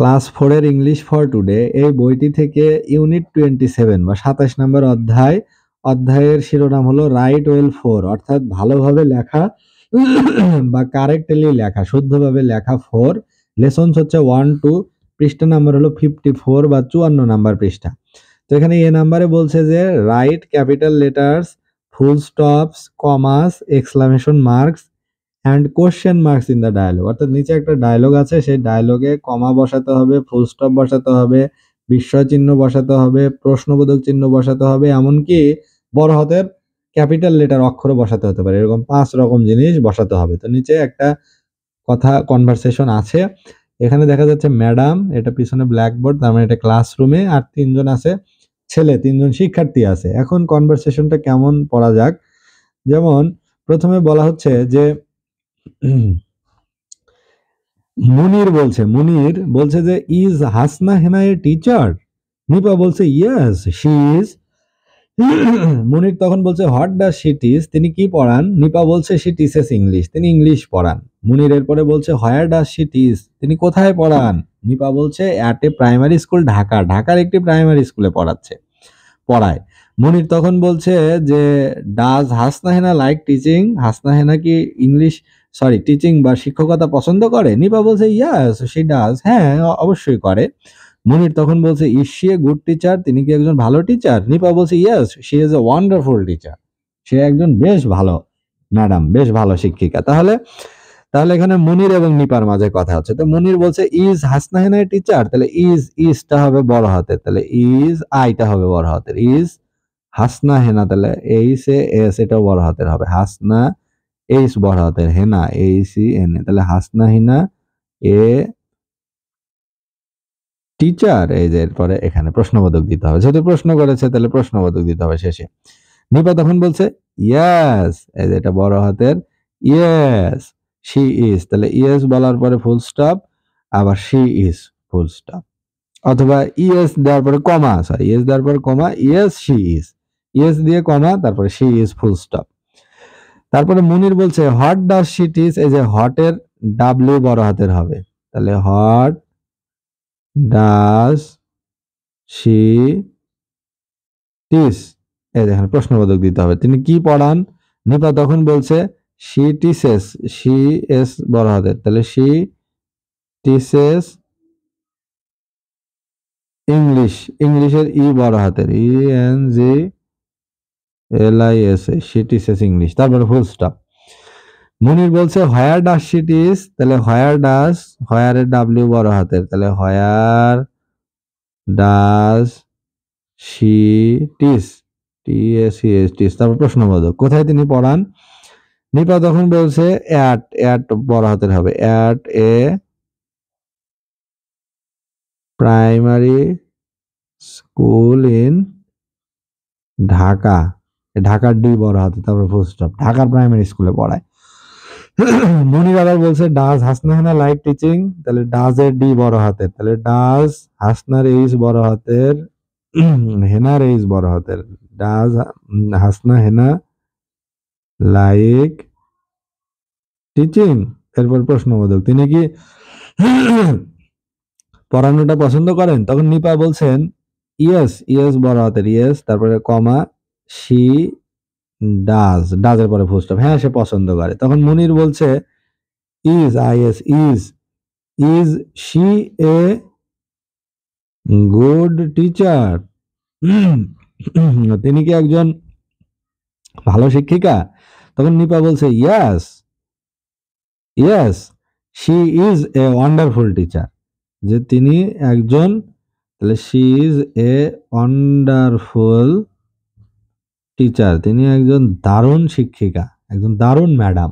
Class 4 এর English for today এই বইটি থেকে ইউনিট 27 বা 27 নম্বর অধ্যায়ের শিরোনাম হলো রাইট ওয়েল ফর, অর্থাৎ ভালোভাবে লেখা বা কারেক্টলি লেখা, শুদ্ধভাবে লেখা ফর। লেসনস হচ্ছে 1-2, পৃষ্ঠা নাম্বার হলো 54 বা 54 নাম্বার পৃষ্ঠা। তো এখানে এ নাম্বারে বলছে যে write capital letters, full stops, commas, exclamation marks and question marks in the dialogue. অর্থাৎ নিচে একটা ডায়লগ আছে, সেই ডায়লগে কমা বসাতে হবে, ফুল স্টপ বসাতে হবে, বিস্ময় চিহ্ন বসাতে হবে, প্রশ্নবোধক চিহ্ন বসাতে হবে, এমনকি বড় হাতের ক্যাপিটাল লেটার অক্ষর বসাতে হতে পারে। এরকম 5 রকম জিনিস বসাতে হবে। তো নিচে একটা কথা কনভারসেশন আছে। এখানে দেখা যাচ্ছে ম্যাডাম, এটা পিছনে ব্ল্যাকবোর্ড, তার মানে এটা ক্লাসরুমে, আর 3 জন আছে ছেলে, 3 জন শিক্ষার্থী আছে। এখন কনভারসেশনটা কেমন পড়া যাক। যেমন প্রথমে বলা হচ্ছে যে মুনির বলছে যে is Hasna Hena a teacher? Nipa বলছে ইয়েস শি ইজ। মুনির তখন বলছে হোয়াট ডাজ শি টিচ? তিনি কি পড়ান? নিপা বলছে শি টিচেস ইংলিশ, তিনি ইংলিশ পড়ান। মুনির এরপরে বলছে হোয়ার ডাজ শি টিচ? তিনি কোথায় পড়ান? নিপা বলছে at a primary school Dhaka, ঢাকার একটি প্রাইমারি স্কুলে পড়ায়। মুনির তখন বলছে যে does Hasna Hena like teaching? Hasna Hena কি টিচিং বা শিক্ষকতা পছন্দ করে? নিপা বলছে ইয়াস শি ডাজ, হ্যাঁ অবশ্যই করে। মুনির তখন বলছে is she a good teacher? তিনি কি একজন ভালো টিচার? নিপা বলছে yes she is a wonderful teacher, সে একজন বেশ ভালো ম্যাডাম, বেশ ভালো শিক্ষিকা। তাহলে এখানে মুনির এবং নিপার মাঝে কথা হচ্ছে। তো মুনির বলছে is Hasna Hena a teacher, তাহলে ইজটা হবে বড় হাতের, তাহলে ইজ আইটা হবে বড় হাতের, ইজ হাসনা হেনা, তাহলে এইচ এ এস এটাও বড় হাতের হবে, হাসনা এইচ বড় হাতের, হেনা এইচ ই এন এ, তাহলে হাসনা হিনা এ টিচার। এই যে এরপরে এখানে প্রশ্নবোধক দিতে হবে, যেহেতু প্রশ্ন করেছে তাহলে প্রশ্নবোধক দিতে হবে শেষে। নিপা তখন বলছে ইয়েস, এই যে এটা বড় হাতের, ইয়েস শি ইজ, তাহলে ইয়েস বলার পরে ফুল স্টপ, আবার শি ইজ ফুল স্টপ, অথবা ইয়েস দেওয়ার পরে কমা, ইয়েস দেওয়ার পরে কমা, ইয়েস শি ইজ, ইয়েস দিয়ে কমা, তারপরে শি ইজ ফুল স্টপ। তারপরে মুনির বলছে হোয়াট ডাজ শি টিচ? এই যে হটের ডাব্লিউ বড় হাতের হবে, তাহলে হোয়াট ডাজ শি টিচ? এই দেখেন প্রশ্নবোধক দিতে হবে, তিনি কি পড়ান? নিপা তখন বলছে শি টিচেস, শি এস বড় হাতের, তাহলে শি টিচেস ইংলিশ, ইংলিশের ই বড় হাতের, E N G L I S, she teaches English, তারপরে ফুল স্টপ। মুনির বলছে হোয়ার ডাজ শি টিচ? তাহলে হোয়ার এর ডাব্লিউ বড় হাতের, তাহলে where does she teach, T S E S teach, তারপর প্রশ্নবোধক, কোথায় তিনি পড়ান? নিপা তখন বলছে অ্যাট বড় হাতের হবে, at a primary school in Dhaka, ঢাকার ডি বড় হাতে, তারপর ফুল স্টপ, ঢাকার প্রাইমারি স্কুলে পড়ায়। মুনির আবার বলছে does Hasna Hena like teaching? তাহলে ডাজ এর ডি বড় হাতের, তাহলে ডাজ হাসনার এইচ বড় হাতের, হেনার এইচ বড় হাতের, does Hasna Hena like teaching, এরপর প্রশ্নবোধক, তিনি কি পড়ানোটা পছন্দ করেন? তখন নিপা বলছেন ইয়েস বড় হাতের, ইয়েস, তারপরে কমা, শি ডাজের পরে ফুল স্টপ, হ্যাঁ সে পছন্দ করে। তখন মুনির বলছে is she a good teacher? তিনি কি একজন ভালো শিক্ষিকা? তখন নিপা বলছে yes she is a wonderful teacher, যে তিনি একজন, তাহলে she is a wonderful teacher, তিনি একজন দারুণ শিক্ষিকা, একজন দারুণ ম্যাডাম।